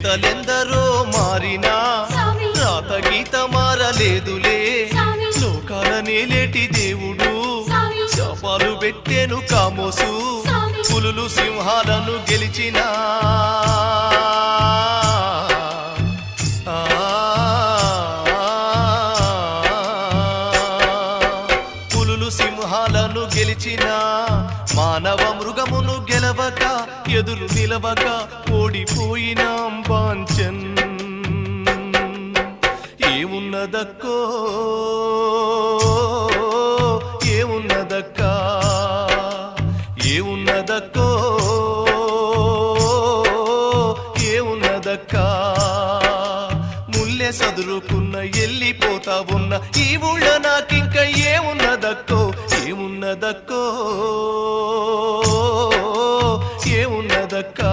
నేతలెందరో మారినా రాత గీత మారలేదులే లోకాల నేలేటి దేవుడు శాపాలు పెట్టెను కామోసు పులులు సింహాలను గెలిచినా పులులు సింహాలను గెలిచిన మానవ మృగమును గెలవక ఎదురు నిలవక ఓడిపోయినాం బాంచన్ ఏమున్నదక్కో ఏమున్నదక్కా ఏమున్నదక్కో ఏమున్నదక్కా ముల్లె సదురుకున్న ఎల్లిపోతా ఉన్న ఈ ఊళ్ళో నాకింక ఏమున్నదక్కో ఏమున్నదక్కో ఏమున్నదక్కా